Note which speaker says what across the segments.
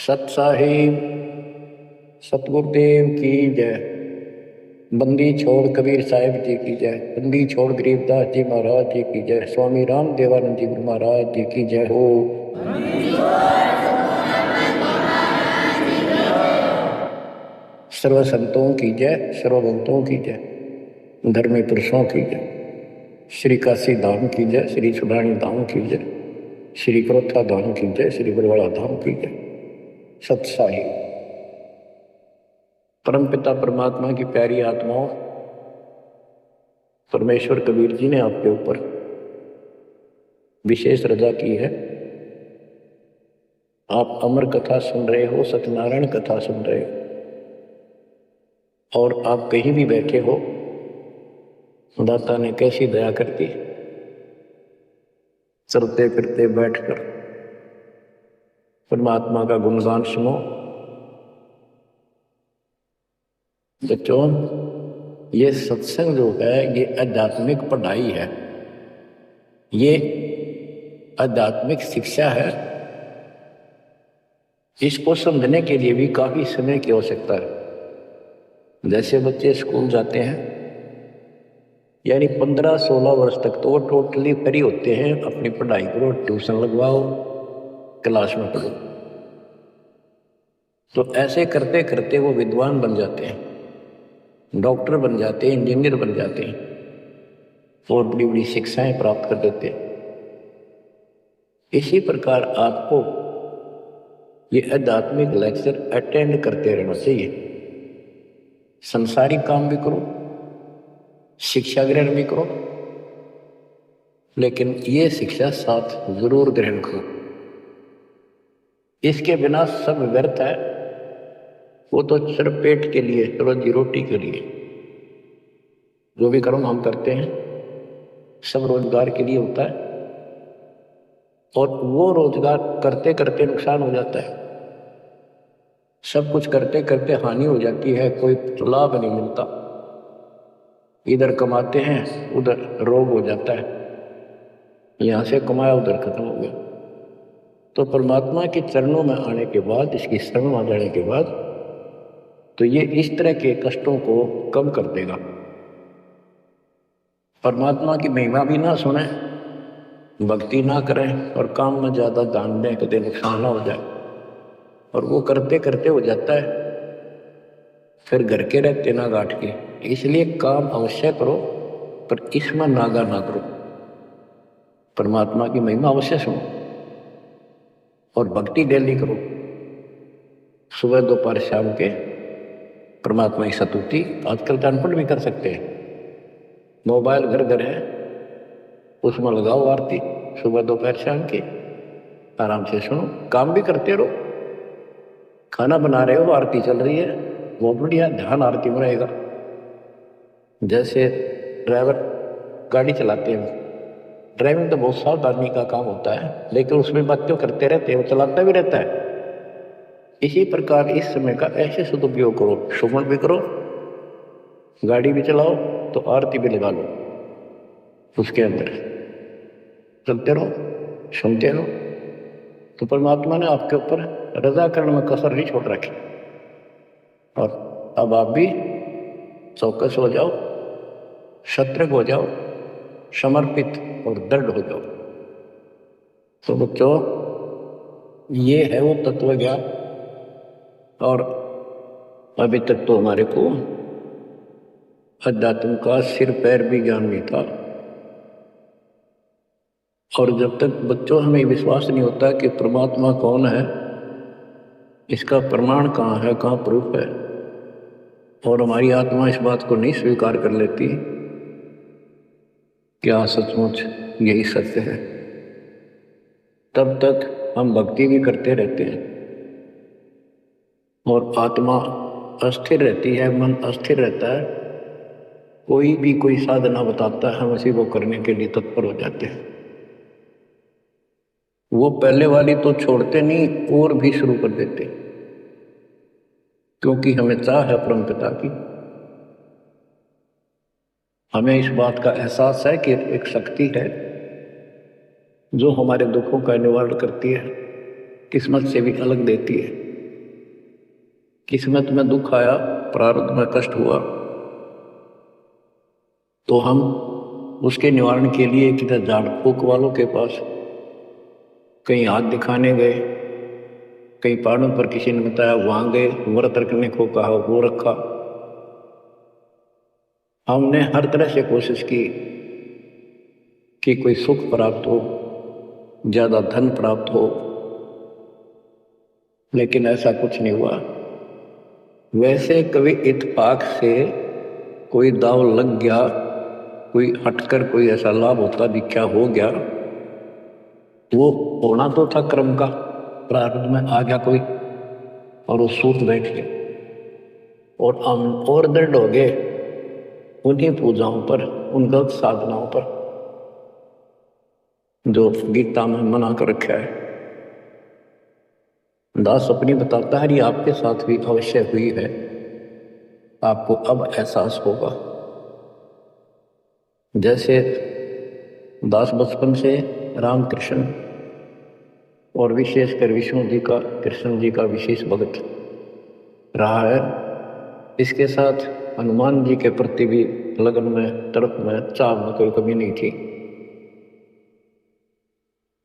Speaker 1: सत साहिब सतगुरुदेव की जय। बंदी छोड़ कबीर साहिब जी की जय। बंदी छोड़ गरीबदास जी महाराज जी की जय। स्वामी राम देवानंद जी गुरु महाराज जी की जय हो। सर्व संतों की जय, सर्वभक्तों की जय, धर्मी पुरुषों की जय। श्री काशी धाम की जय, श्री सुडानी धाम की जय, श्री क्रोथा धाम की जय, श्री बरवाड़ा धाम की जय। सत साहिब परमपिता परमात्मा की प्यारी आत्माओं, परमेश्वर कबीर जी ने आपके ऊपर विशेष रजा की है। आप अमर कथा सुन रहे हो, सत्यनारायण कथा सुन रहे हो, और आप कहीं भी बैठे हो, दाता ने कैसी दया कर दी। चलते फिरते बैठकर परमात्मा का गुणगान सुनो। बच्चों, ये सत्संग जो है ये आध्यात्मिक पढ़ाई है, ये आध्यात्मिक शिक्षा है। इसको समझने के लिए भी काफी समय की आवश्यकता है। जैसे बच्चे स्कूल जाते हैं, यानी 15-16 वर्ष तक तो वो टोटली फ्री होते हैं। अपनी पढ़ाई करो, ट्यूशन लगवाओ, क्लास में पढ़ो। तो ऐसे करते करते वो विद्वान बन जाते हैं, डॉक्टर बन जाते हैं, इंजीनियर बन जाते हैं, और बड़ी बड़ी शिक्षाएं प्राप्त कर देते हैं। इसी प्रकार आपको ये आध्यात्मिक लेक्चर अटेंड करते रहना चाहिए। संसारिक काम भी करो, शिक्षा ग्रहण भी करो, लेकिन ये शिक्षा साथ जरूर ग्रहण करो। इसके बिना सब व्यर्थ है। वो तो सिर्फ पेट के लिए, रोजी रोटी के लिए जो भी कर्म हम करते हैं सब रोजगार के लिए होता है, और वो रोजगार करते करते नुकसान हो जाता है। सब कुछ करते करते हानि हो जाती है, कोई लाभ नहीं मिलता। इधर कमाते हैं, उधर रोग हो जाता है, यहां से कमाया उधर खत्म हो गया। तो परमात्मा के चरणों में आने के बाद, इसकी शरण में जाने के बाद, तो ये इस तरह के कष्टों को कम कर देगा। परमात्मा की महिमा भी ना सुने, भक्ति ना करें, और काम में ज्यादा ध्यान दें, कभी नुकसान ना हो जाए, और वो करते करते हो जाता है, फिर घर के रहते ना गांठ के। इसलिए काम अवश्य करो, पर इसमें नागा ना करो। परमात्मा की महिमा अवश्य सुनो, और भक्ति डेली करो। सुबह दोपहर शाम के परमात्मा की स्तुति आजकल जानपट भी कर सकते हैं। मोबाइल घर घर है, उसमें लगाओ आरती, सुबह दोपहर शाम की, आराम से सुनो। काम भी करते रहो, खाना बना रहे हो, आरती चल रही है, बहुत बढ़िया, ध्यान आरती में रहेगा। जैसे ड्राइवर गाड़ी चलाते हैं, ड्राइविंग तो बहुत सावधानी का काम होता है, लेकिन उसमें बात तो करते रहते हैं, वो चलाता भी रहता है। इसी प्रकार इस समय का ऐसे सदुपयोग करो, सुमन भी करो, गाड़ी भी चलाओ, तो आरती भी लगा लो, उसके अंदर चलते रहो, सुनते रहो। तो परमात्मा ने आपके ऊपर रजा करने में कसर नहीं छोड़ रखी। और अब आप भी चौकस हो जाओ, सतर्क हो जाओ, समर्पित और दृढ़ हो जाओ। तो बच्चों, ये है वो तत्व ज्ञान। और अभी तक तो हमारे को अध्यात्म का सिर पैर भी ज्ञान नहीं था। और जब तक बच्चों हमें विश्वास नहीं होता कि परमात्मा कौन है, इसका प्रमाण कहाँ है, कहाँ प्रूफ है, और हमारी आत्मा इस बात को नहीं स्वीकार कर लेती क्या सचमुच यही सत्य है, तब तक हम भक्ति भी करते रहते हैं, और आत्मा अस्थिर रहती है, मन अस्थिर रहता है। कोई भी कोई साधना बताता है, हम उसी को करने के लिए तत्पर हो जाते हैं। वो पहले वाली तो छोड़ते नहीं, और भी शुरू कर देते, क्योंकि हमें चाह है परम पिता की। हमें इस बात का एहसास है कि एक शक्ति है जो हमारे दुखों का निवारण करती है, किस्मत से भी अलग देती है। किस्मत में दुख आया, प्रारब्ध में कष्ट हुआ, तो हम उसके निवारण के लिए किधर झाड़ फूक वालों के पास कहीं हाथ दिखाने गए, कहीं पहाड़ों पर किसी ने बताया वहां गए, व्रत रखने को कहा वो रखा। हमने हर तरह से कोशिश की कि कोई सुख प्राप्त हो, ज्यादा धन प्राप्त हो, लेकिन ऐसा कुछ नहीं हुआ। वैसे कभी इत्तेफाक से कोई दाव लग गया, कोई हटकर कोई ऐसा लाभ होता दिखा हो गया, वो होना तो था क्रम का, प्रारब्ध में आ गया कोई और वो सूत बैठ गए और हम और दृढ़ हो गए उन्हीं पूजाओं पर, उन गलत साधनाओं पर जो गीता में मना कर रखा है। दास अपनी बताता है, ये आपके साथ भी अवश्य हुई है, आपको अब एहसास होगा। जैसे दास बचपन से रामकृष्ण और विशेषकर विष्णु जी का, कृष्ण जी का विशेष भक्त रहा है, इसके साथ हनुमान जी के प्रति भी लगन में, तड़प में, चाह में कोई कमी नहीं थी।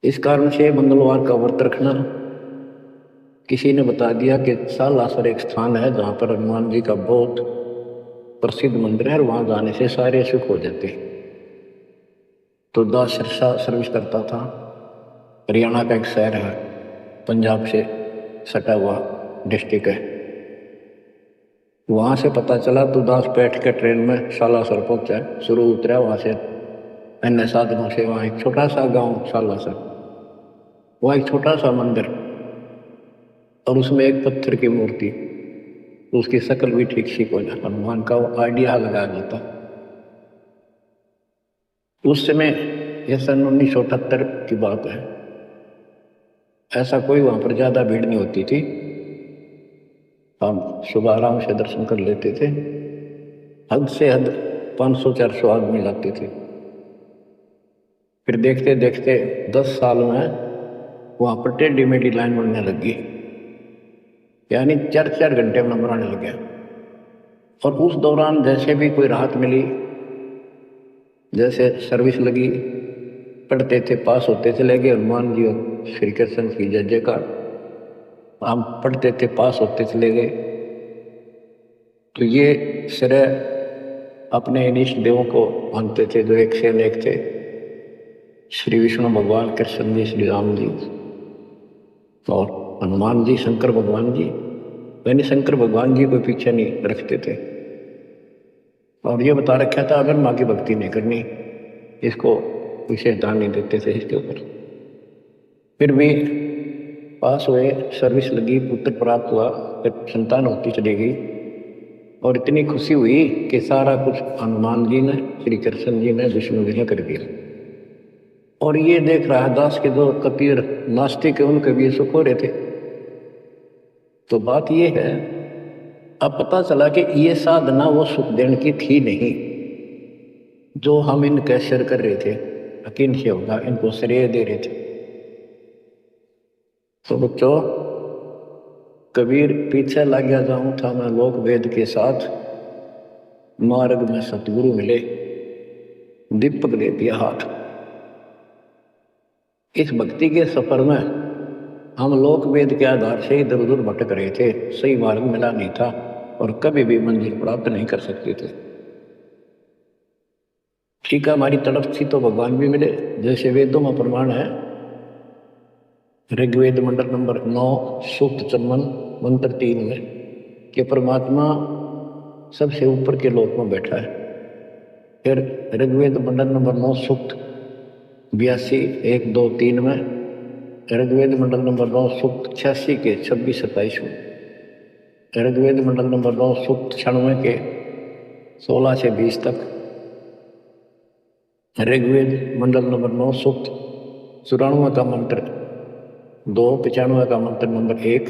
Speaker 1: इस कारण से मंगलवार का व्रत रखना, किसी ने बता दिया कि सालासर एक स्थान है जहां पर हनुमान जी का बहुत प्रसिद्ध मंदिर है, वहां जाने से सारे सुख हो जाते। तो दास सिरसा सर्विस करता था, हरियाणा का एक शहर है, पंजाब से सटा हुआ डिस्ट्रिक्ट है। वहां से पता चला तो दास बैठ के ट्रेन में सालासर पहुंचा, शुरू उतरा वहां से अन्य साधनों से। वहां एक छोटा सा गांव सालासर, वहां एक छोटा सा मंदिर और उसमें एक पत्थर की मूर्ति, उसकी शक्ल भी ठीक सी कोई ना, हनुमान का वो आइडिया लगा देता। उस समय यह सन 1978 की बात है, ऐसा कोई वहां पर ज्यादा भीड़ नहीं होती थी, हम सुबह आराम से दर्शन कर लेते थे। हद से हद 500-400 आदमी जाते थे। फिर देखते देखते 10 साल में वहां पर टेढ़ी मेढ़ी लाइन बनने लगी, यानी 4-4 घंटे में नंबर आने लगे। और उस दौरान जैसे भी कोई राहत मिली, जैसे सर्विस लगी, पढ़ते थे, पास होते चले गए, हनुमान जी और श्री कृष्ण की जय जयकार, हम पढ़ते थे, पास होते चले गए। तो ये श्रेय अपने इन इष्ट देवों को मानते थे जो एक से अनेक थे, श्री विष्णु भगवान, कृष्ण जी, श्री राम जी और हनुमान जी, शंकर भगवान जी। मैंने शंकर भगवान जी को पीछे नहीं रखते थे और ये बता रखा था अगर माँ की भक्ति नहीं करनी, इसको विशेष ध्यान नहीं देते थे इसके ऊपर। फिर भी पास हुए, सर्विस लगी, पुत्र प्राप्त हुआ, फिर संतान होती चली गई और इतनी खुशी हुई कि सारा कुछ हनुमान जी ने, श्री कृष्ण जी ने, विष्णु जी ने कर दिया। और ये देख रहा है दास के जो कपीर नास्तिक है उनके भी सुख हो रहे थे। तो बात ये है, अब पता चला कि ये साधना वो सुख देने की थी नहीं जो हम इनके शेयर कर रहे थे, यकीन से होगा इनको श्रेय दे रहे थे। तो बच्चों, कबीर पीछे लग गया जाऊं था मैं लोक वेद के साथ, मार्ग में सतगुरु मिले, दीपक दे दिया हाथ। इस भक्ति के सफर में हम लोक वेद के आधार से इधर उधर भटक रहे थे, सही मार्ग मिला नहीं था और कभी भी मंजिल प्राप्त नहीं कर सकते थे। ठीक है, हमारी तड़प थी तो भगवान भी मिले, जैसे वेदों में प्रमाण है। ऋग्वेद मंडल नंबर 9 सूक्त 54 मंत्र 3 में कि परमात्मा सबसे ऊपर के लोक में बैठा है। फिर ऋग्वेद मंडल नंबर 9 सूक्त 82 1 2 3 में, ऋग्वेद मंडल नंबर 9 सूक्त 86 के 26-27 में, ऋग्वेद मंडल नंबर 9 सूक्त 96 के 16 से 20 तक, ऋग्वेद मंडल नंबर 9 सूक्त 94 का मंत्र 2, 95 का मंत्र नंबर 1।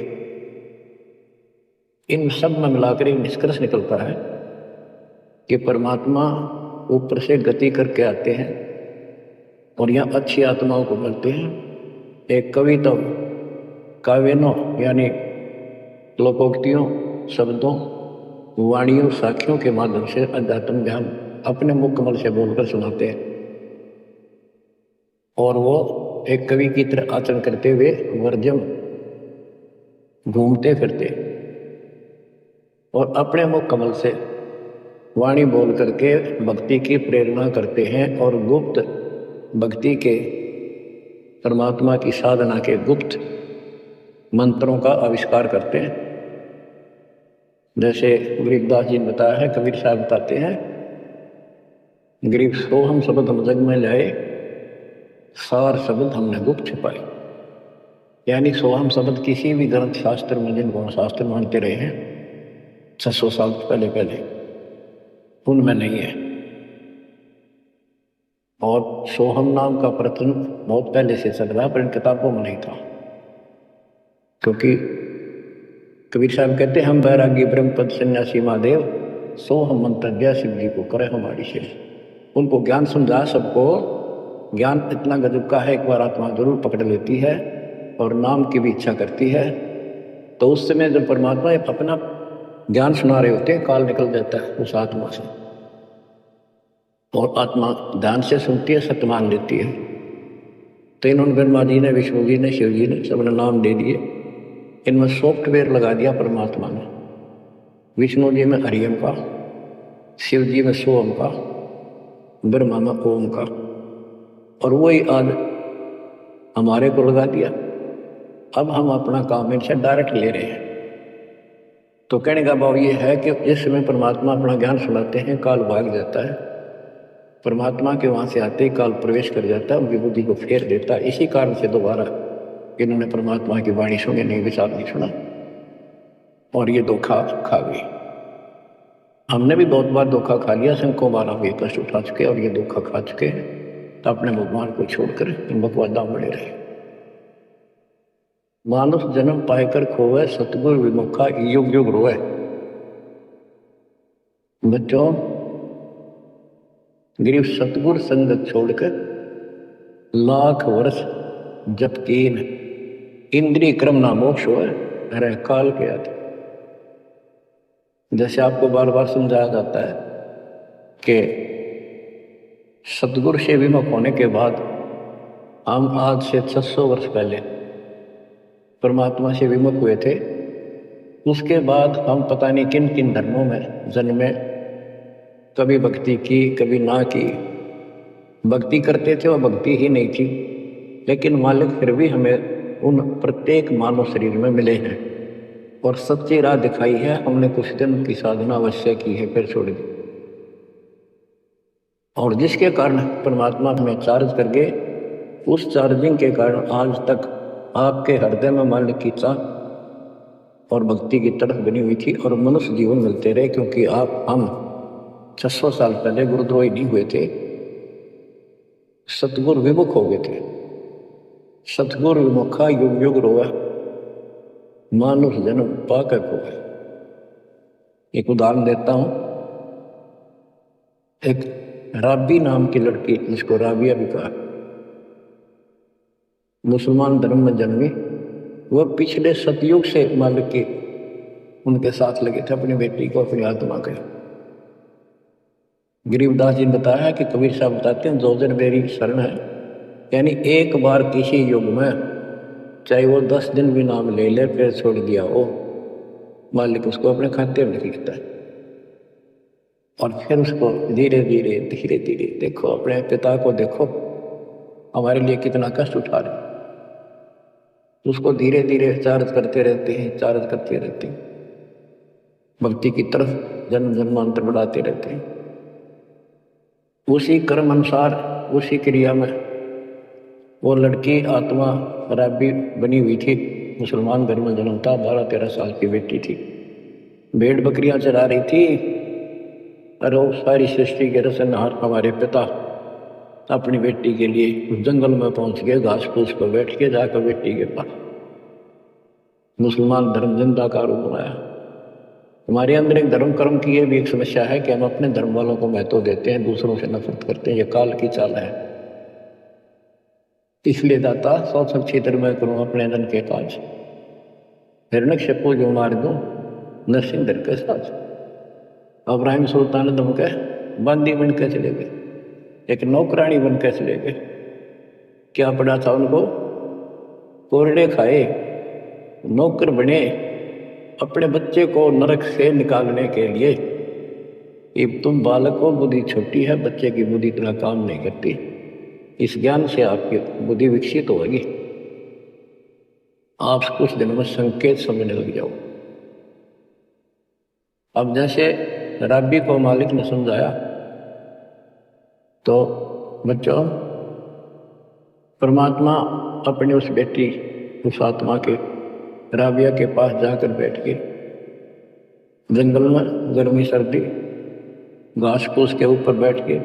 Speaker 1: इन सब में मिलाकर एक निष्कर्ष निकलता है कि परमात्मा ऊपर से गति करके आते हैं और यहाँ अच्छी आत्माओं को मिलते हैं। एक कविता काव्यनों यानी लोकोक्तियों शब्दों, वाणियों, साखियों के माध्यम से अध्यात्म ज्ञान अपने मुख कमल से बोलकर सुनाते हैं। और वो एक कवि की तरह आचरण करते हुए वर्जम घूमते फिरते और अपने मुख कमल से वाणी बोल करके भक्ति की प्रेरणा करते हैं और गुप्त भक्ति के, परमात्मा की साधना के गुप्त मंत्रों का आविष्कार करते हैं। जैसे गरीबदास जी ने बताया है, कबीर साहब बताते हैं, गरीब सोहम शब्द हम जग में लाए, सार शब्द हमने गुप्त छुपाए। यानी सोहम शब्द किसी भी ग्रंथ शास्त्र में, जिन शास्त्र मानते रहे हैं 600 साल पहले उनमें नहीं है। और सोहम नाम का प्रचलन बहुत पहले से चल रहा है, पर इन किताबों में नहीं था। क्योंकि कबीर साहब कहते हैं, हम बैरागी ब्रह्मपद सन्यासी महादेव, सोहम मंत्र शिव जी को करे हमारी शेष। उनको ज्ञान समझा सबको, ज्ञान इतना गजब का है, एक बार आत्मा जरूर पकड़ लेती है और नाम की भी इच्छा करती है, तो उस समय जब परमात्मा अपना ज्ञान सुना रहे होते हैं, काल निकल जाता है उस आत्मा से और आत्मा ध्यान से सुनती है, सत्य मान लेती है। तो इन्होंने ब्रह्मा जी ने, विष्णु जी ने, शिव जी ने सबने नाम दे दिए। इनमें सॉफ्टवेयर लगा दिया परमात्मा ने, विष्णु जी में हरियम का, शिव जी में सोम का, ब्रह्मा में ओम का, और वही आज हमारे को लगा दिया। अब हम अपना काम इनसे डायरेक्ट ले रहे हैं। तो कहने का भाव ये है कि जिस समय परमात्मा अपना ज्ञान सुनाते हैं, काल भाग जाता है, परमात्मा के वहां से आते ही काल प्रवेश कर जाता है, उनकी बुद्धि को फेर देता है। इसी कारण से दोबारा इन्होंने परमात्मा की वाणी सुनी नहीं, विचार नहीं सुना और ये धोखा खा गई। हमने भी बहुत बार धोखा खा लिया, संकों बार हम ये कष्ट उठा चुके और ये धोखा खा चुके हैं। तो अपने भगवान को छोड़कर इन बकवादा बड़े रहे। मानुष जन्म पाएकर खोवे, सतगुरु विमुखा युग युग रोए। बच्चों, गरीब सतगुरु संगत छोड़कर लाख वर्ष जप कीन, इंद्रिय क्रम ना मोक्ष होए, रह काल के आते। जैसे आपको बार बार समझाया जाता है कि सतगुरु से विमुख होने के बाद हम आज से 600 वर्ष पहले परमात्मा से विमुख हुए थे। उसके बाद हम पता नहीं किन किन धर्मों में जन्मे, कभी भक्ति की कभी ना की। भक्ति करते थे और भक्ति ही नहीं थी, लेकिन मालिक फिर भी हमें उन प्रत्येक मानव शरीर में मिले हैं और सच्ची राह दिखाई है। हमने कुछ दिन की साधना अवश्य की है, फिर छोड़ दी, और जिसके कारण परमात्मा हमें चार्ज कर गए। उस चार्जिंग के कारण आज तक आपके हृदय में मालिक की चाह और भक्ति की तरफ बनी हुई थी और मनुष्य जीवन मिलते रहे। क्योंकि हम 600 साल पहले गुरुद्रोही नहीं हुए थे, सतगुरु विमुख हो गए थे। सतगुरु विमुखा युग युग रोआ, मानुष जन्म पाकर खोए। एक उदाहरण देता हूं। एक राबी नाम की लड़की, जिसको राबिया भी कहा, मुसलमान धर्म में जन्मी। वह पिछले सतयुग से मालिक के उनके साथ लगे थे, अपनी बेटी को, अपनी आत्मा के। गरीबदास जी ने बताया है कि कबीर साहब बताते हैं, जो दिन मेरी शरण है, यानी एक बार किसी युग में चाहे वो 10 दिन भी नाम ले ले, फिर छोड़ दिया हो, मालिक उसको अपने खाते में लिख लेता है और फिर उसको धीरे धीरे धीरे धीरे, देखो अपने पिता को देखो, हमारे लिए कितना कष्ट उठा रहे, उसको धीरे धीरे चार्ज करते रहते हैं, चार्ज करते रहते हैं, भक्ति की तरफ जन्म जन्मांतर बढ़ाते रहते हैं। उसी कर्म अनुसार, उसी क्रिया में वो लड़की आत्मा राबी बनी हुई थी। मुसलमान घर में जन्म था, 12-13 साल की बेटी थी, भेड़ बकरियां चरा रही थी। और वो सारी सृष्टि के रचनहार हमारे पिता अपनी बेटी के लिए जंगल में पहुंच गए, घास फूस पर बैठ के जाकर बेटी के पास मुसलमान धर्म जिंदा का रूप बनाया। हमारे अंदर एक धर्म कर्म की ये भी एक समस्या है कि हम अपने धर्म वालों को महत्व देते हैं, दूसरों से नफरत करते हैं। ये काल की चाल है। इसलिए दाता 100 क्षेत्र में करूं अपने धन के काज, हिरण्यकशिपु जो मार दूं, नरसिंह के साथ इब्राहिम सुल्तान दम के बंदी बन के चले गए, एक नौकरानी बन के चले गए। क्या पड़ा था उनको? कोरड़े खाए, नौकर बने अपने बच्चे को नरक से निकालने के लिए। ये तुम बालक को बुद्धि छोटी है, बच्चे की बुद्धि इतना काम नहीं करती, इस ज्ञान से आपकी बुद्धि विकसित होगी, आप कुछ दिनों में संकेत समझने लग जाओ। अब जैसे रब्बी को मालिक ने समझाया, तो बच्चों परमात्मा अपनी उस बेटी उस आत्मा के राबिया के पास जाकर बैठ के जंगल में गर्मी सर्दी घास फूस के ऊपर बैठ के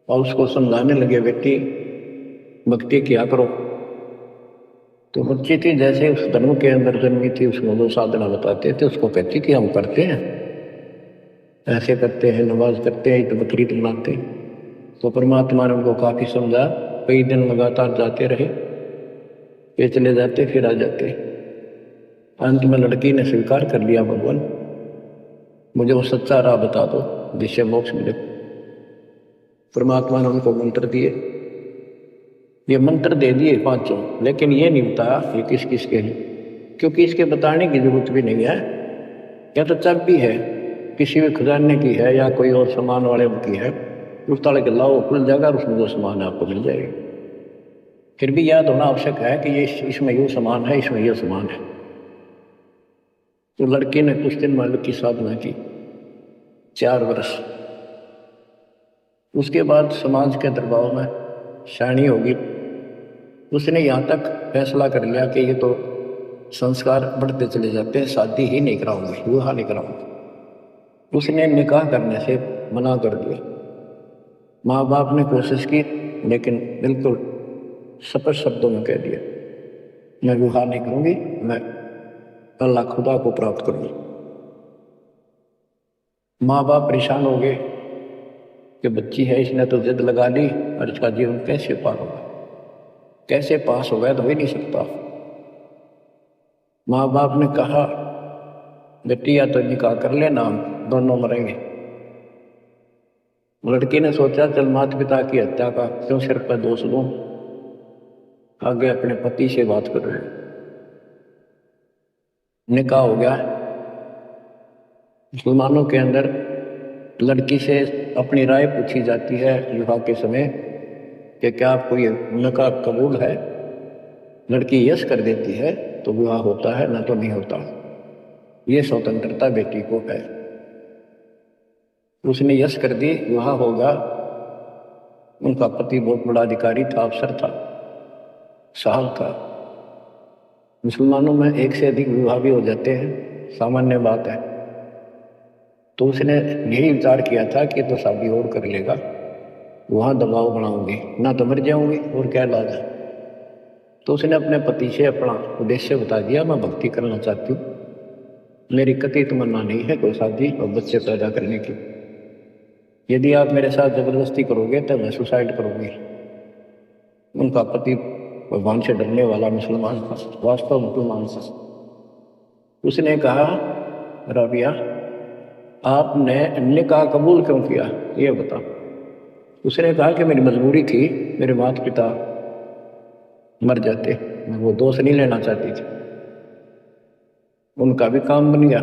Speaker 1: और उसको समझाने लगे, बेटी भक्ति किया करो। तो बच्ची थी जैसे उस धर्म के अंदर जन्मी थी, उसको जो साधना बताते थे उसको कहती थी हम करते हैं, ऐसे करते हैं, नमाज करते हैं, तो बकरीद मनाते हैं। तो परमात्मा ने उनको काफी समझा, कई दिन लगातार जाते रहे, ये चले जाते फिर आ जाते। अंत में लड़की ने स्वीकार कर लिया, भगवान मुझे वो सच्चा राह बता दो जिससे मोक्ष मिले। परमात्मा ने उनको मंत्र दिए, ये मंत्र दे दिए पांचों, लेकिन ये नहीं बताया ये किस किस के हैं, क्योंकि इसके बताने की जरूरत भी नहीं है। या तो चाबी है किसी भी खजाने की है या कोई और सामान वाले की है, उस ताले के लाओ खुल जाएगा और उसमें वो सामान आपको मिल जाएगा। फिर भी याद होना आवश्यक है कि ये इसमें ये सामान है, इसमें यह सामान है। तो लड़की ने कुछ दिन मालिक की साधना की, 4 वर्ष। उसके बाद समाज के दबाव में शानी होगी, उसने यहाँ तक फैसला कर लिया कि ये तो संस्कार बढ़ते चले जाते हैं, शादी ही नहीं कराऊंगी, विवाह नहीं कराऊंगी। उसने निकाह करने से मना कर दिया। माँ बाप ने कोशिश की लेकिन बिल्कुल स्पष्ट शब्दों में कह दिया, मैं विवाह नहीं करूंगी, मैं अल्लाह खुदा को प्राप्त करूंगी। माँ बाप परेशान हो गए कि बच्ची है, इसने तो जिद लगा ली और इसका जीवन कैसे पार होगा, कैसे पास होगा, तो हो ही नहीं सकता। माँ बाप ने कहा बेटी या तो निकाह कर लेना, हम दोनों मरेंगे। लड़की ने सोचा चल माता पिता की हत्या का क्यों सिर पर दोष दूं, आगे अपने पति से बात कर रहे हैं। निकाह हो गया। मुसलमानों के अंदर लड़की से अपनी राय पूछी जाती है विवाह के समय कि क्या आपको ये निकाह कबूल है। लड़की यस कर देती है तो विवाह होता है, ना तो नहीं होता। ये स्वतंत्रता बेटी को है। उसने यस कर दी, विवाह होगा। उनका पति बहुत बड़ा अधिकारी था, अफसर था, साहब था। मुसलमानों में एक से अधिक विवाह भी हो जाते हैं, सामान्य बात है। तो उसने यही विचार किया था कि तो शादी और कर लेगा, वहां दबाव बनाऊंगी, ना तो मर जाऊंगी और क्या इलाज है। तो उसने अपने पति से अपना उद्देश्य बता दिया, मैं भक्ति करना चाहती हूँ, मेरी कतई तमन्ना नहीं है कोई शादी और बच्चे पैदा करने की। यदि आप मेरे साथ जबरदस्ती करोगे तो मैं सुसाइड करूंगी। उनका पति भगवान से डरने वाला मुसलमान था, वास्तव मुसलमान था। उसने कहा राबिया आपने निकाह कबूल क्यों किया, ये बता। उसने कहा कि मेरी मजबूरी थी, मेरे माता पिता मर जाते, मैं वो दोष नहीं लेना चाहती थी, उनका भी काम बन गया।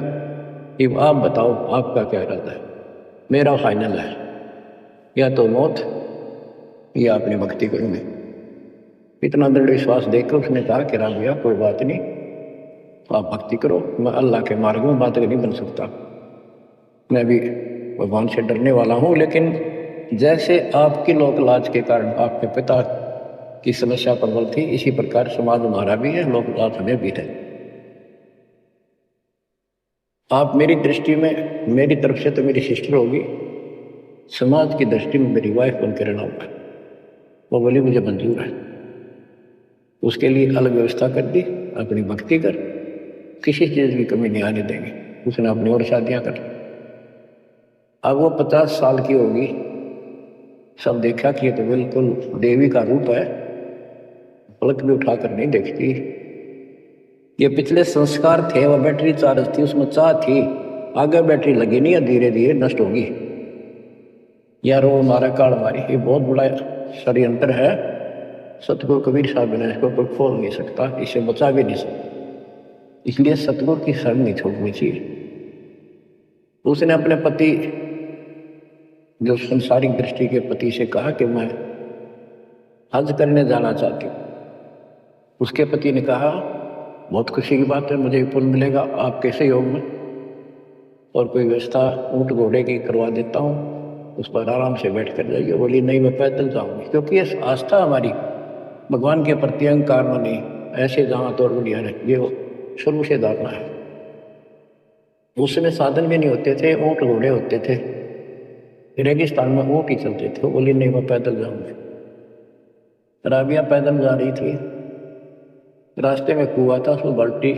Speaker 1: अब आप बताओ आपका क्या इरादा है। मेरा फाइनल है, या तो मौत या अपनी भक्ति करूंगी। इतना दृढ़ विश्वास देखकर उसने कहा कि राबिया कोई बात नहीं, आप भक्ति करो, मैं अल्लाह के मार्ग में बात नहीं बन सकता, मैं भी भगवान से डरने वाला हूँ। लेकिन जैसे आपकी लोक लाज के कारण आपके पिता की समस्या प्रबल थी, इसी प्रकार समाज हमारा भी है, लोक लाज हमें भी है। आप मेरी दृष्टि में, मेरी तरफ से तो मेरी सिस्टर होगी, समाज की दृष्टि में मेरी वाइफ बनकर रहना होगा। वो बोली मुझे मंजूर है। उसके लिए अलग व्यवस्था कर दी, अपनी भक्ति कर, किसी चीज की कमी नहीं आने देंगे। उसने अपनी और शादियां कर। अब वो 50 साल की होगी, सब देखा कि ये तो बिल्कुल देवी का रूप है, पलक भी उठाकर नहीं देखती, ये पिछले संस्कार थे, वो बैटरी चार्ज थी, उसमें चाह थी, आगे बैटरी लगी नहीं है, धीरे धीरे नष्ट होगी। यार वो हमारा काल हमारी, ये बहुत बड़ा षड्यंत्र है। सतगुरु कबीर साहब ने इसको कोई खोल नहीं सकता, इसे बचा भी नहीं सकता। इसलिए सतगुरु की शरण नहीं छोड़नी चाहिए। उसने अपने पति, जो संसारिक दृष्टि के पति से कहा कि मैं हज करने जाना चाहती हूँ। उसके पति ने कहा बहुत खुशी की बात है, मुझे पुण्य मिलेगा आपके सहयोग में, और कोई व्यवस्था ऊँट घोड़े की करवा देता हूँ, उस पर आराम से बैठ कर जाइए। बोली नहीं, मैं पैदल जाऊंगी, क्योंकि ये आस्था हमारी भगवान के प्रति अहंकार में नहीं, ऐसे जहाँ तोड़ बुढ़िया रहे, ये शुरू से धारणा है। उसमें साधन भी नहीं होते थे, ऊँट घोड़े होते थे, रेगिस्तान में ऊँट ही चलते थे। बोली नहीं, मैं पैदल जाऊंगी। राबिया पैदल जा रही थी, रास्ते में कुआं था, उसमें बाल्टी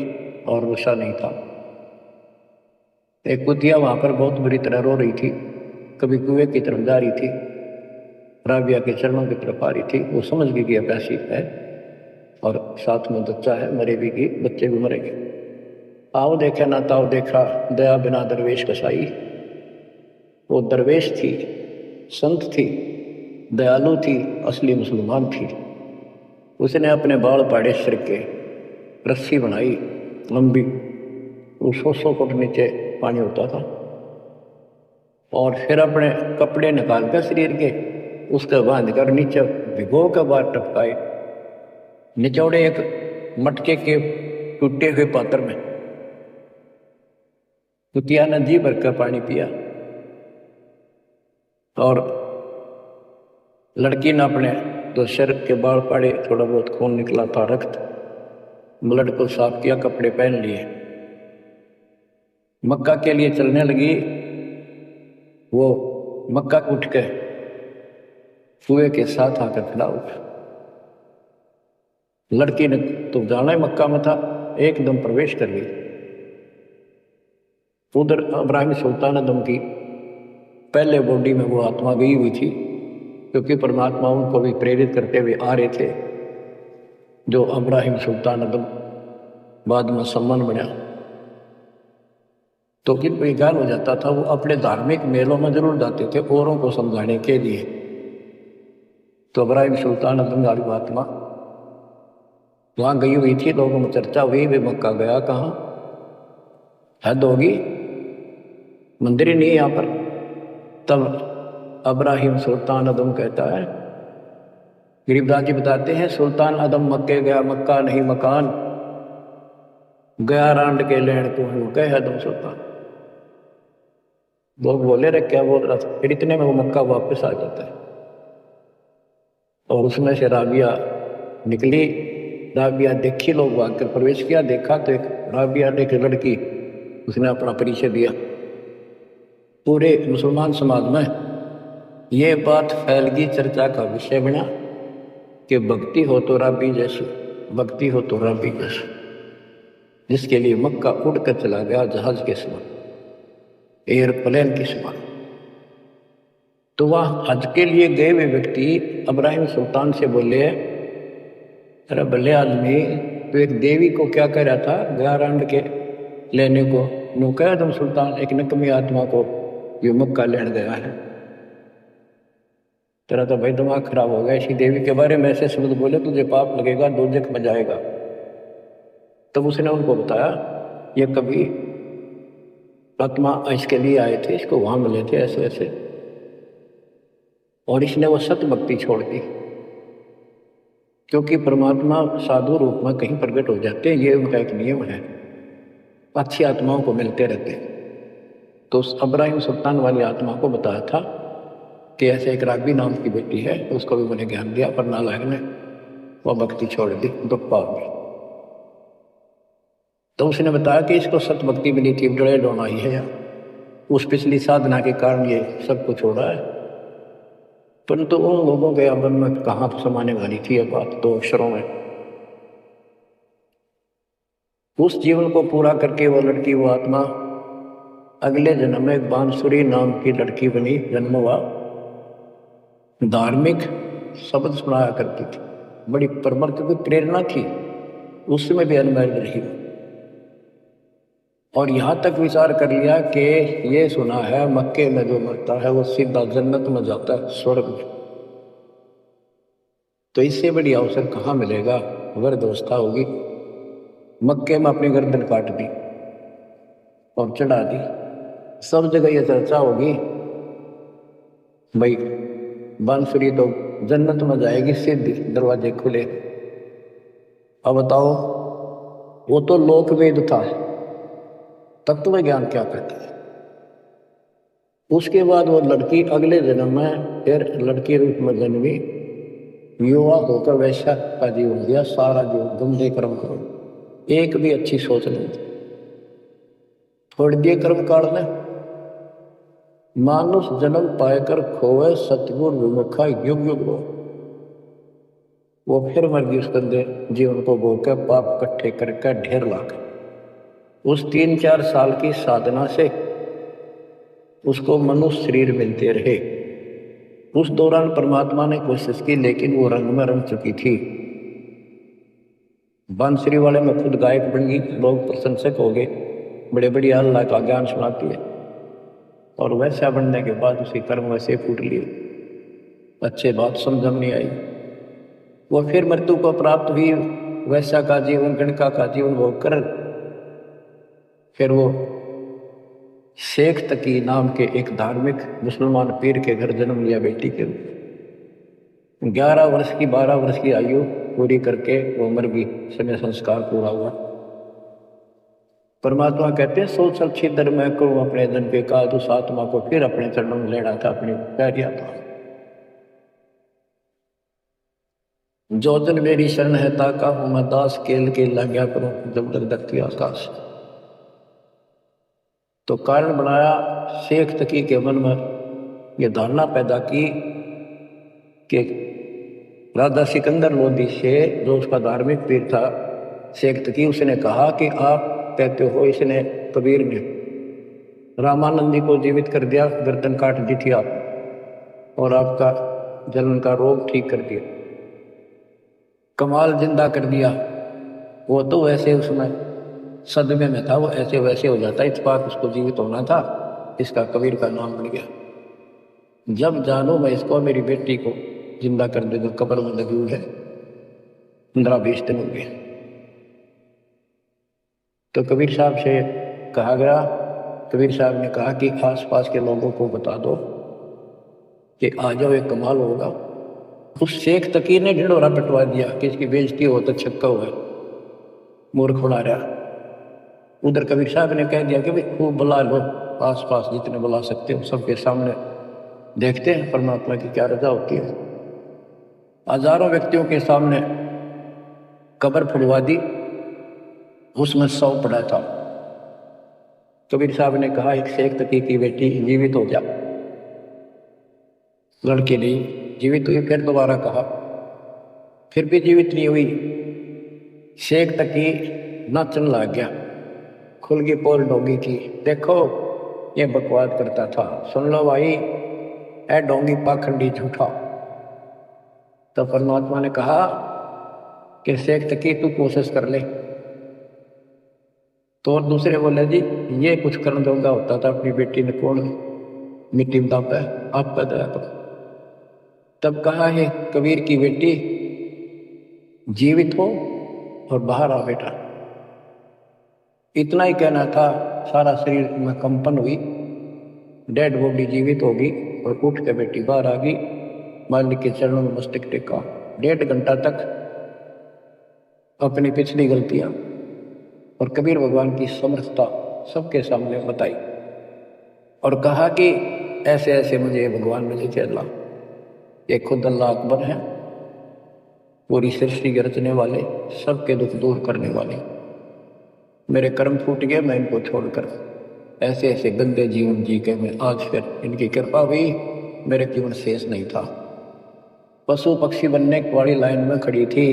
Speaker 1: और रुसा नहीं था। एक कुतिया वहां पर बहुत बुरी तरह रो रही थी, कभी कुएं की तरफ जा रही थी, राबिया के चरणों की तरफ आ रही थी। वो समझ गई कि प्यासी है और साथ में बच्चा है, मरेगी कि बच्चे भी मरेंगे। आओ देखा ना ताओ देखा, दया बिना दरवेश कसाई। वो दरवेश थी, संत थी, दयालु थी, असली मुसलमान थी। उसने अपने बाल पाड़े सिर के, रस्सी बनाई लंबी, वो 100 फुट नीचे पानी होता था, और फिर अपने कपड़े निकाल कर शरीर के उसके बांध कर नीचे भिगो के बाहर टपकाए, निचोड़े एक मटके के टूटे हुए पात्र में। कुतिया ने जी भर का पानी पिया, और लड़की ने अपने तो सिर के बाल पाड़े, थोड़ा बहुत खून निकला था, रक्त, ब्लड को साफ किया, कपड़े पहन लिए, मक्का के लिए चलने लगी। वो मक्का उठ के कुएं के साथ आकर खड़ा हो गया। लड़की ने तो जाना ही मक्का में था, एकदम प्रवेश कर गई। उधर इब्राहिम सुल्तान अदम की पहले बॉडी में वो आत्मा गई हुई थी, क्योंकि परमात्मा उनको भी प्रेरित करते हुए आ रहे थे। जो इब्राहिम सुल्तान अदम बाद में सम्मान बना, तो किन ज्ञान हो जाता था, वो अपने धार्मिक मेलों में जरूर जाते थे औरों को समझाने के लिए। तो इब्राहिम सुल्तान अदम वाली आत्मा वहां गई हुई थी, लोगों में चर्चा हुई, वे मक्का गया कहाँ, हद होगी, मंदिर ही नहीं है यहाँ पर। तब इब्राहिम सुल्तान अदम कहता है, गरीबदास जी बताते हैं, सुल्तान अदम मक्के गया, मक्का नहीं मकान, गया रांड के लेन को कहे अदम सुल्तान। लोग बोले रे क्या बोल रहा था, फिर इतने में वो मक्का वापस आ जाता है, और उसमें से राबिया निकली। राबिया देखी, लोग भाग कर प्रवेश किया, देखा तो एक राबिया ने एक लड़की, उसने अपना परिचय दिया। पूरे मुसलमान समाज में ये बात फैल गई, चर्चा का विषय बना कि भक्ति हो तो राबी जैसी, भक्ति हो तो राबी जैसी, जिसके लिए मक्का उड़कर चला गया जहाज के समान, एयरप्लेन के समान। तो वह हज के लिए गए हुए व्यक्ति इब्राहिम सुल्तान से बोले, अरे भले आदमी, तो एक देवी को क्या कह रहा था, गया रांड के लेने को, नो कह तुम सुल्तान एक नकमी आत्मा को ये मक्का लेने गया है। तेरा तो भाई दिमाग खराब हो गया, इसी देवी के बारे में ऐसे शब्द बोले, तुझे पाप लगेगा, दोजख में जाएगा। तब उसने उनको बताया, ये कभी आत्मा इसके लिए आए थे, इसको वहां मिले थे ऐसे ऐसे, और इसने वो सत भक्ति छोड़ दी, क्योंकि परमात्मा साधु रूप में कहीं प्रकट हो जाते हैं, ये उनका एक नियम है, अच्छी आत्माओं को मिलते रहते हैं। तो उस इब्राहिम सुल्तान वाली आत्मा को बताया था कि ऐसे एक राबी नाम की बेटी है, उसको भी मैंने ज्ञान दिया, पर नालायक ने वह भक्ति छोड़ दी, दुख पाओ गई। तो उसने बताया कि इसको सत भक्ति मिली थी, डरे डोनाई है यार, उस पिछली साधना के कारण ये सब कुछ हो रहा है। परंतु उन लोगों के मन में कहाँ समाने वाली थी यह बात, 2 अक्षरों में। उस जीवन को पूरा करके वो लड़की, वो आत्मा अगले जन्म में बांसुरी नाम की लड़की बनी, जन्म हुआ, धार्मिक शब्द सुनाया करती थी, बड़ी परमर्थ की प्रेरणा थी, उसमें भी अनमैरिड रही। और यहाँ तक विचार कर लिया कि ये सुना है मक्के में जो मरता है वो सीधा जन्नत में जाता है, स्वर्ग में। तो इससे बड़ी अवसर कहाँ मिलेगा अगर दोस्ता होगी। मक्के में अपनी गर्दन काट दी और चढ़ा दी, सब जगह ये चर्चा होगी भाई बांसुरी तो जन्नत में जाएगी, सीधी दरवाजे खुले। अब बताओ, वो तो लोकवेद था, तत्व ज्ञान क्या कहता है। उसके बाद वो लड़की अगले जन्म में फिर लड़की रूप में जन्मी, युवा होकर वैश्या का जीवन दिया, सारा जीवन गंदे कर्म करो, एक भी अच्छी सोच नहीं थी। छोड़ दिए कर्म काढ़ने। मानुष जन्म पाएकर खोवे, सतगुर विमुखा युग युग हो। वो फिर मर गई उस गंदे जीवन को भोग के, पाप इकट्ठे करके ढेर लाकर। उस 3-4 साल की साधना से उसको मनुष्य शरीर मिलते रहे। उस दौरान परमात्मा ने कोशिश की, लेकिन वो रंग में रंग चुकी थी। बांसुरी वाले में खुद गायक बन गई, लोग प्रशंसक हो गए, बड़े बड़ी अल्लाह का ज्ञान सुनाती है। और वैसा बनने के बाद उसी कर्म वैसे फूट लिए, अच्छे बात समझ नहीं आई। वो फिर मृत्यु को प्राप्त हुई, वैसा का जीवन गणका का जीवन भोग कर फिर वो शेख तकी नाम के एक धार्मिक मुसलमान पीर के घर जन्म लिया बेटी के रूप। 11 वर्ष की 12 वर्ष की आयु पूरी करके वो मर गई, समय संस्कार पूरा हुआ। परमात्मा कहते हैं सो चल छिदर मैं करूं अपने जन पे का, उस आत्मा को फिर अपने चरणों में लेना था, अपनी पैरिया था। जो जन मेरी शरण है ताका हूं मैं दास, केल के लाग्या करूं जब तक दखती आकाश। तो कारण बनाया शेख तकी के मन में ये धारणा पैदा की कि राजा सिकंदर लोदी से, जो उसका धार्मिक पीर था शेख तकी, उसने कहा कि आप कहते हो इसने कबीर ने रामानंद जी को जीवित कर दिया, गर्दन काट दी थी आप, और आपका जलन का रोग ठीक कर दिया, कमाल जिंदा कर दिया। वो तो वैसे उसमें सदमे में था, वो ऐसे वैसे हो जाता, इत्तेफाक उसको जीवित होना था, इसका कबीर का नाम बन गया। जब जानो मैं इसको मेरी बेटी को जिंदा कर दे, जो कब्र में लगी हुई है, 15-20 दिन हो गए। तो कबीर साहब से कहा गया, कबीर साहब ने कहा कि आसपास के लोगों को बता दो कि आ जाओ, एक कमाल होगा। उस शेख तकी ने ढिंढोरा पिटवा दिया कि इसकी बेइज्जती हो तो छक्का हुआ, मूर्ख उड़ा रहा। उधर कबीर साहब ने कह दिया कि भाई खूब बुला लो, आस पास जितने बुला सकते हो, सबके सामने देखते हैं परमात्मा की क्या रजा होती है। हजारों व्यक्तियों के सामने कब्र फुड़वा दी, उसमें 100 पड़ा था। कबीर साहब ने कहा एक शेख तकी की बेटी जीवित हो जा, लड़की नहीं जीवित हुई। फिर दोबारा कहा, फिर भी जीवित नहीं हुई। शेख तकी नाचन लग गया, खुल गई पोल डोंगी की, देखो ये बकवाद करता था, सुन लो भाई ए डोंगी पाखंडी झूठा। तो परमात्मा ने कहा कि शेख तकी तू कोशिश कर ले। तो और दूसरे बोले जी ये कुछ करने दोगा होता था, अपनी बेटी ने कौन मिट्टी में दापा है, आप पैदा है। तब कहा है कबीर की बेटी जीवित हो और बाहर आ बेटा। इतना ही कहना था, सारा शरीर में कंपन हुई, डेड बॉडी जीवित होगी और उठ के बेटी बाहर आ गई, मालिक के चरणों में मस्तक टेका। 1.5 घंटा तक अपनी पिछली गलतियां और कबीर भगवान की समर्थता सबके सामने बताई और कहा कि ऐसे ऐसे मुझे भगवान मिले थे अल्लाह, ये खुद अल्लाह अकबर है, पूरी सृष्टि के रचने वाले, सबके दुख दूर करने वाले। मेरे कर्म फूट गए, मैं इनको छोड़कर ऐसे ऐसे गंदे जीवन जी के मैं आज फिर इनकी कृपा हुई, मेरे जीवन शेष नहीं था। पशु पक्षी बनने वाली लाइन में खड़ी थी,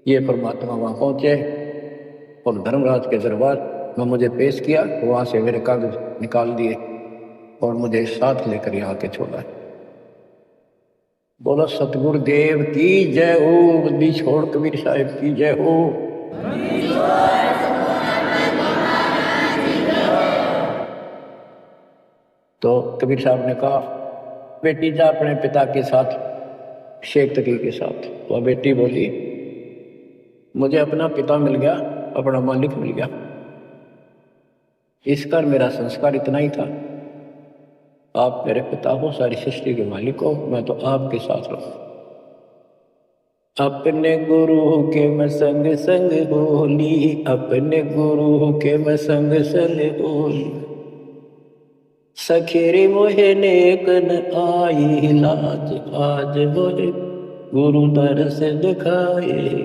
Speaker 1: ये परमात्मा वहां पहुंचे और धर्मराज के दरबार में मुझे पेश किया, वहां से मेरे कागज निकाल दिए और मुझे साथ लेकर यहाँ के छोड़ा। बोलो सतगुरुदेव की जय हो, बंदी छोड़ कबीर साहिब की जय हो। तो कबीर साहब ने कहा, बेटी जा अपने पिता के साथ शेख तकी के साथ। तो बेटी बोली, मुझे अपना पिता मिल गया, अपना मालिक मिल गया, इसका मेरा संस्कार इतना ही था। आप मेरे पिता हो, सारी सृष्टि के मालिक हो, मैं तो आपके साथ रहूं। अपने गुरु के मैं संग संग बोली, अपने गुरु के मैं संग संग बोली, सखीरी मोहे नेक न आई लाज, आज मोहे गुरु दर से दिखाए।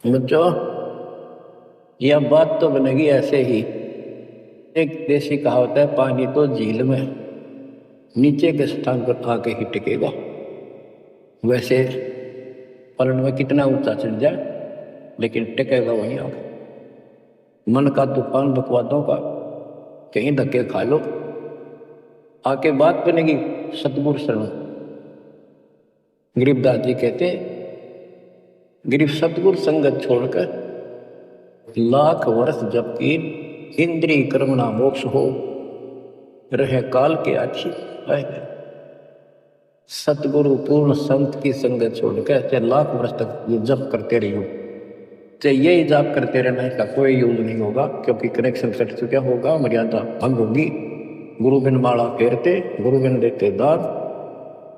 Speaker 1: बच्चों, यह बात तो बनेगी ऐसे ही। एक देसी कहावत है, पानी तो झील में नीचे के स्थान पर आके ही टिकेगा। वैसे पलन में कितना ऊंचा चढ़ जाए लेकिन टिकेगा वहीं आके। मन का तूफान बकवादों का कहीं धक्के खा लो, आके बात बनेगी सतगुरु शरण। गरीबदास जी कहते, गरीब सतगुरु संगत छोड़कर लाख वर्ष जबकि इंद्रिय कर्मणा मोक्ष हो, रहे काल के आखी है। सतगुरु पूर्ण संत की संगत छोड़कर चाहे लाख वर्ष तक ये जप करते रही हो, चाहे ये जाप करते रहना, इसका कोई यूज नहीं होगा, क्योंकि कनेक्शन कट चुका होगा, मर्यादा भंग होगी। गुरु बिन माला फेरते, गुरु बिन देते दान,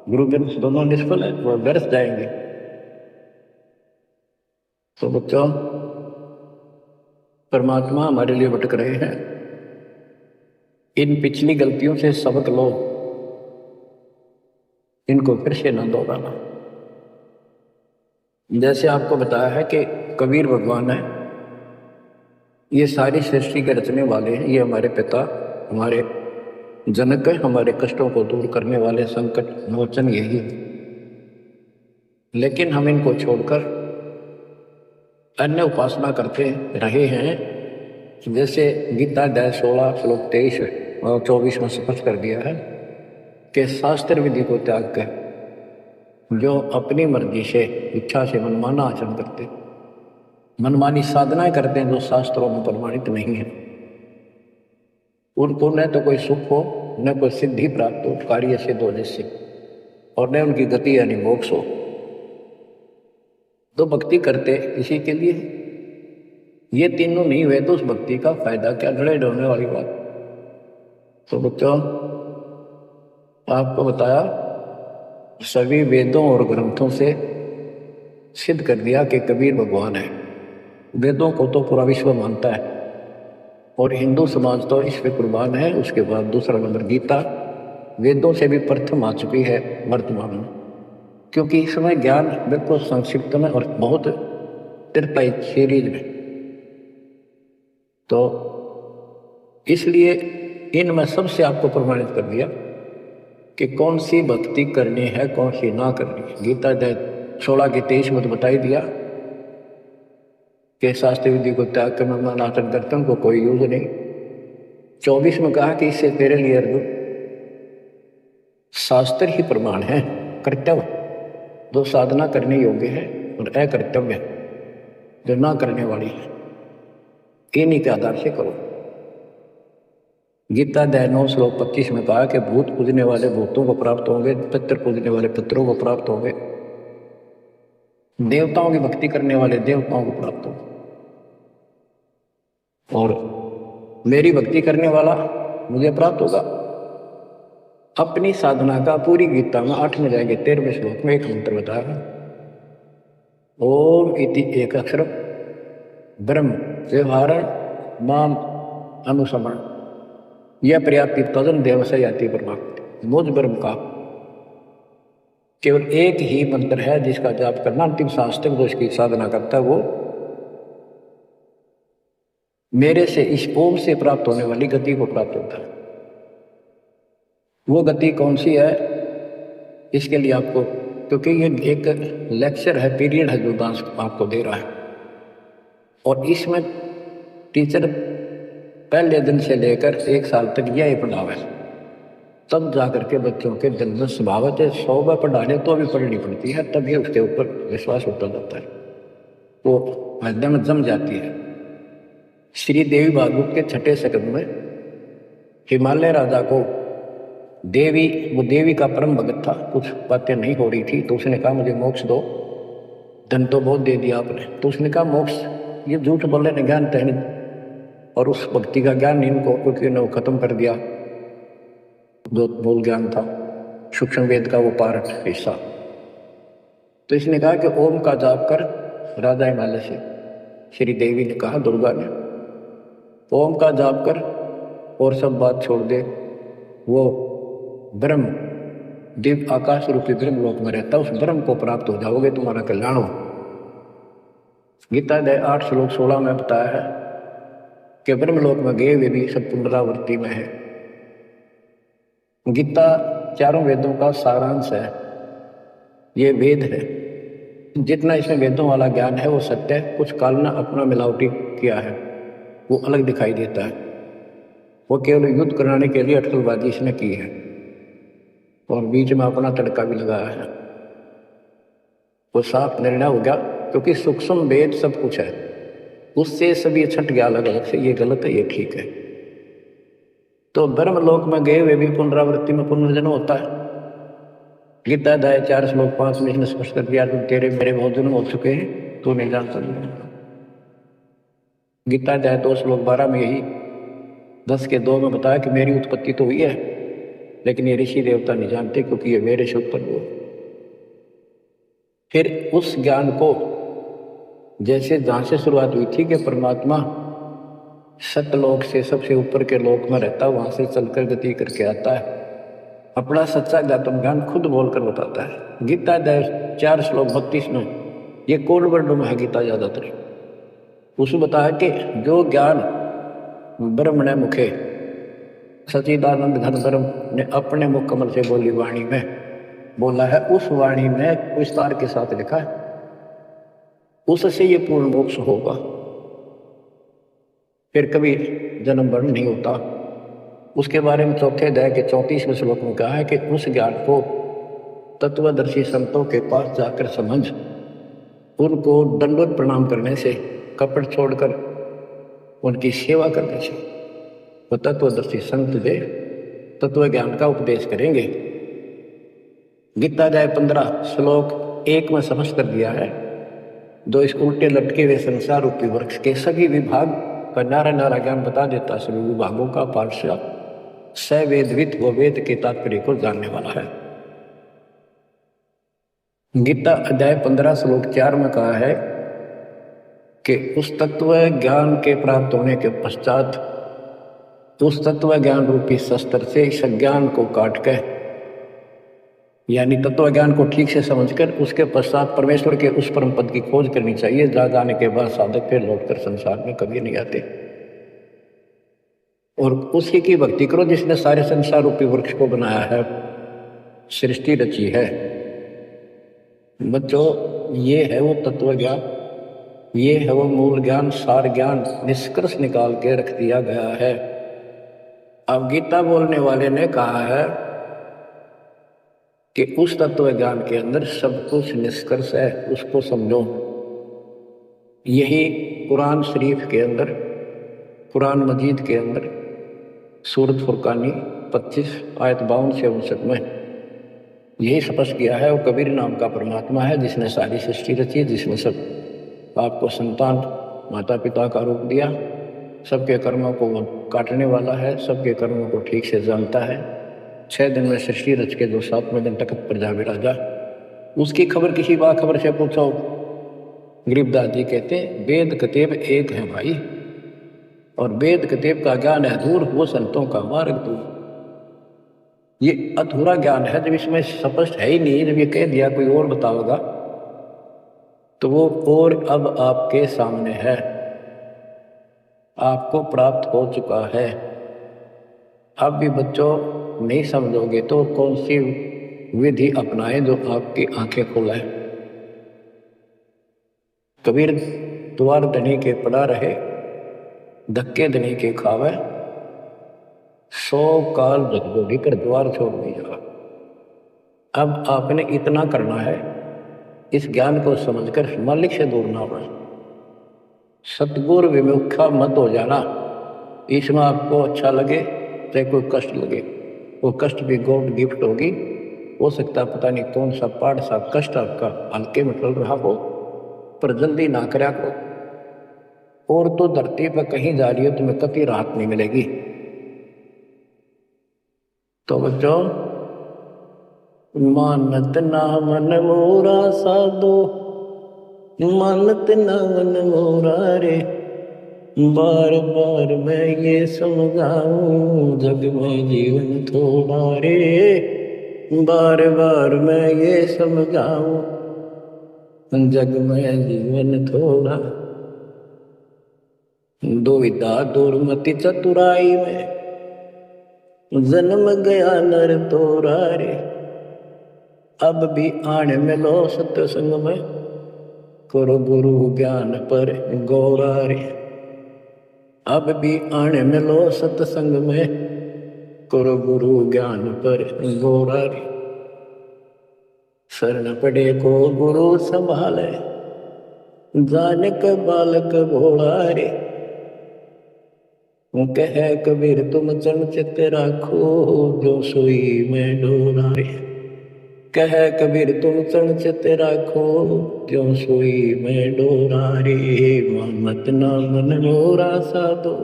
Speaker 1: गुरु बिन दोनों निष्फल है, वो व्यर्थ जाएंगे। तो बच्चों, परमात्मा हमारे लिए भटक रहे हैं। इन पिछली गलतियों से सबक लो, इनको फिर से न दोहराना। जैसे आपको बताया है कि कबीर भगवान है, ये सारी सृष्टि के रचने वाले हैं, ये हमारे पिता, हमारे जनक है, हमारे कष्टों को दूर करने वाले, संकट मोचन यही। लेकिन हम इनको छोड़कर अन्य उपासना करते रहे हैं। जैसे गीता अध्याय 16 श्लोक 23 और 24 में स्पष्ट कर दिया है कि शास्त्र विधि को त्याग कर जो अपनी मर्जी से, इच्छा से मनमाना आचरण करते, मनमानी साधनाएं करते हैं जो शास्त्रों में प्रमाणित नहीं है, उनको न तो कोई सुख हो, न कोई सिद्धि प्राप्त हो, कार्य सिद्ध होने से, और न उनकी गति यानी मोक्ष हो। तो भक्ति करते इसी के लिए, ये तीनों नहीं हुए तो उस भक्ति का फायदा क्या, लड़ाई ढोने वाली बात। तो बच्चों, आपको बताया सभी वेदों और ग्रंथों से सिद्ध कर दिया कि कबीर भगवान है। वेदों को तो पूरा विश्व मानता है और हिंदू समाज तो इस पे कुर्बान है। उसके बाद दूसरा नंबर गीता, वेदों से भी प्रथम आ चुकी है वर्तमान में, क्योंकि इसमें ज्ञान बिल्कुल संक्षिप्त में और बहुत तिरपाई सीरीज में। तो इसलिए इनमें सबसे आपको प्रमाणित कर दिया कि कौन सी भक्ति करनी है, कौन सी ना करनी है। गीता 16 के 23 में तो बता ही दिया कि शास्त्र विधि को त्याग कर मनमाना आचरण करते उनको कोई यूज नहीं। 24 में कहा कि इससे तेरे लिए अर्जुन शास्त्र ही प्रमाण है, कर्तव्य जो साधना करने योग्य है और अकर्तव्य जो ना करने वाली है, इन्हीं के आधार से करो। गीता अध्याय 9 श्लोक 25 में कहा कि भूत पूजने वाले भूतों को प्राप्त होंगे, पितर पूजने वाले पितरों को प्राप्त होंगे, देवताओं की भक्ति करने वाले देवताओं को प्राप्त होंगे, और मेरी भक्ति करने वाला मुझे प्राप्त होगा। अपनी साधना का पूरी गीता में 8 जाएंगे 13वें श्लोक में एक मंत्र बताया, ओम इति एक अक्षर ब्रह्म व्यवहारण माम अनुसमण यह पर्याप्ति तदन देव से याति परमात्मा। मुझ ब्रह्म का केवल एक ही मंत्र है जिसका जाप करना अंतिम सांस तक जो इसकी साधना करता है वो मेरे से, इस ओम से प्राप्त होने वाली गति को प्राप्त होता है। वो गति कौन सी है, इसके लिए आपको, क्योंकि ये एक लेक्चर है, पीरियड है जो डांस आपको दे रहा है, और इसमें टीचर पहले दिन से लेकर 1 साल तक यही पढ़ावे, तब जाकर के बच्चों के दिल में स्वभावत है 100 बार पढ़ा ले तो भी पढ़नी पड़ती है, तभी उसके ऊपर विश्वास होता जाता है, वो हृदय में जम जाती है। श्री देवी भागवत के 6ठे स्कंद में हिमालय राजा को वो देवी का परम भगत था, कुछ बातें नहीं हो रही थी, तो उसने कहा मुझे मोक्ष दो, धन तो बहुत दे दिया आपने। तो उसने कहा मोक्ष, ये झूठ बोले ने ज्ञान तहन, और उस भक्ति का ज्ञान इनको, क्योंकि उन्हें वो खत्म कर दिया जो मूल ज्ञान था, सूक्ष्म वेद का वो पार्ट हिस्सा। तो इसने कहा कि ओम का जाप कर। राजा हिमालय से श्री देवी ने कहा, दुर्गा ने, ओम का जाप कर और सब बात छोड़ दे, वो ब्रह्म दिव्य आकाश रूपी ब्रह्म लोक में रहता, उस ब्रह्म को प्राप्त हो जाओगे, तुम्हारा कल्याण हो। गीता अध्याय 8 श्लोक 16 में बताया है कि ब्रह्म लोक में गए वे भी सब पुनरावृत्ति में है। गीता चारों वेदों का सारांश है, ये वेद है। जितना इसमें वेदों वाला ज्ञान है वो सत्य है, कुछ काल ने अपना मिलावटी किया है, वो अलग दिखाई देता है। वो केवल युद्ध कराने के लिए अटकलबाजी इसने की है और बीच में अपना तड़का भी लगाया है। वो साफ निर्णय हो गया, क्योंकि सूक्ष्म वेद सब कुछ है, उससे सभी छट गया अलग अलग से, ये गलत है ये ठीक है। तो ब्रह्मलोक में गए वे भी पुनरावृत्ति में पुनर्जन्म होता है। गीता अध्याय 4 श्लोक 5 में इसने स्पष्ट कर दिया, तुम तेरे मेरे बहुत जन्म हो चुके हैं, तू नहीं जानता। गीता अध्याय 2 श्लोक 12 में यही 10:2 में बताया कि मेरी उत्पत्ति तो हुई है, लेकिन ये ऋषि देवता नहीं जानते, क्योंकि ये मेरे से उत्पन्न हुए। फिर उस ज्ञान को जैसे जहां से शुरुआत हुई थी कि परमात्मा सतलोक से सबसे ऊपर के लोक में रहता, वहां से चलकर गति करके आता है, अपना सच्चा ज्ञातम ज्ञान खुद बोलकर बताता है। गीता अध्याय 4 श्लोक 32 में, ये कोड वर्डों में है गीता ज्यादातर, उसमें बताया कि जो ज्ञान ब्रह्मणे मुखे सचिदानंद घन ब्रह्म ने अपने मुख कमल से बोली वाणी में बोला है, उस वाणी में विस्तार के साथ लिखा है, उससे ये पूर्ण मोक्ष होगा, फिर कभी जन्म मरण नहीं होता। उसके बारे में चौथे अध्याय के 34वें श्लोक में कहा है कि उस ज्ञान को तत्वदर्शी संतों के पास जाकर समझ, उनको दंडवत प्रणाम करने से, कपट छोड़कर उनकी सेवा करने से वो तत्वदर्शी संत दे तत्व ज्ञान का उपदेश करेंगे। गीता अध्याय 15 श्लोक 1 में समझ कर दिया है, जो इस उल्टे लटके हुए संसार रूपी वृक्ष के सभी विभाग का नारा नारा ज्ञान बता देता, सभी विभागों का पाठशाला सवेदवित वो वेद के तात्पर्य को जानने वाला है। गीता अध्याय 15 श्लोक 4 में कहा है कि उस तत्व ज्ञान के प्राप्त होने के पश्चात उस तत्व ज्ञान रूपी शस्त्र से इस ज्ञान को काट कर, यानी तत्व ज्ञान को ठीक से समझकर उसके पश्चात परमेश्वर के उस परम पद की खोज करनी चाहिए, जहाँ जाने के बाद साधक फिर लौटकर संसार में कभी नहीं आते, और उसी की भक्ति करो जिसने सारे संसार रूपी वृक्ष को बनाया है, सृष्टि रची है। बच्चों, ये है वो तत्व ज्ञान, ये है वो मूल ज्ञान, सार ज्ञान निष्कर्ष निकाल के रख दिया गया है। अब गीता बोलने वाले ने कहा है कि उस तत्व ज्ञान के अंदर सब कुछ निष्कर्ष है, उसको समझो। यही कुरान शरीफ के अंदर, कुरान मजीद के अंदर सूरत फुरकानी 25 आयत 52 से 59 में यही स्पष्ट किया है, वो कबीर नाम का परमात्मा है जिसने सारी सृष्टि रची, जिसने सब आपको संतान माता पिता का रूप दिया, सबके कर्मों को वो काटने वाला है, सबके कर्मों को ठीक से जानता है। 6 दिन में सृष्टि रच के जो 7वें दिन तखत पर जा विराजा, उसकी खबर किसी बाखबर से पूछो। गरीबदास जी कहते वेद कतेब एक है भाई, और वेद कतेब का ज्ञान है दूर, वो संतों का मार्ग दूर। ये अधूरा ज्ञान है, जब इसमें स्पष्ट है ही नहीं, जब ये कह दिया कोई और बताओगा तो वो और अब आपके सामने है, आपको प्राप्त हो चुका है। अब भी बच्चों नहीं समझोगे तो कौन सी विधि अपनाए जो आपकी आंखें खोले। कबीर द्वार धनी के पड़ा रहे, धक्के धनी के खावे, 100 काल झकझोरी कर द्वार छोड़ दिया। अब आपने इतना करना है, इस ज्ञान को समझकर मालिक से दूर ना हो, सतगुरु विमुखा मत हो जाना। इसमें आपको अच्छा लगे चाहे कोई कष्ट लगे, वो कष्ट भी गॉड गिफ्ट होगी। हो सकता है पता नहीं कौन सा पाठ सा कष्ट आपका हल्के में चल रहा हो, पर जल्दी ना करा करो। और तो धरती पर कहीं जा रही हो तुम्हें कभी राहत नहीं मिलेगी। तो बच्चों, मानत ना मन मोरा साधो, मानत ना मन मोरा रे, बार बार मैं ये समझाऊं जग में जीवन थोड़ा रे, बार बार मैं ये समझाऊं जग में जीवन थोड़ा। दुविधा दुर्मति चतुराई में जन्म गया नर तोरा रे, अब भी आने मिलो सत्संग में, करो गुरु ज्ञान पर गौरा रे। अब भी आने मिलो सत्संग में, करो गुरु ज्ञान पर गौरा रे। शरण पड़े को गुरु संभाले, जाने के बालक भोला रे। कह कबीर तुम चरण चित राखो, जो सोई में डोरा रे। कह कबीर तुम चरण चित राखो, जो सोई में डोरा रे। मानत ना मन मोरा साधो,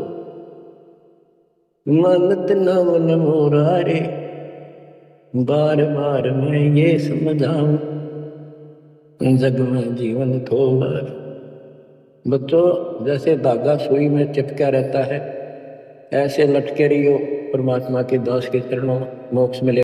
Speaker 1: मानत ना मन मोरा रे, बार बार मैं ये समझाऊं जग में जीवन थोड़ा। बच्चों, जैसे धागा सुई में चिपका रहता है, ऐसे लटके रहियो परमात्मा के दास के चरणों, मोक्ष मिले।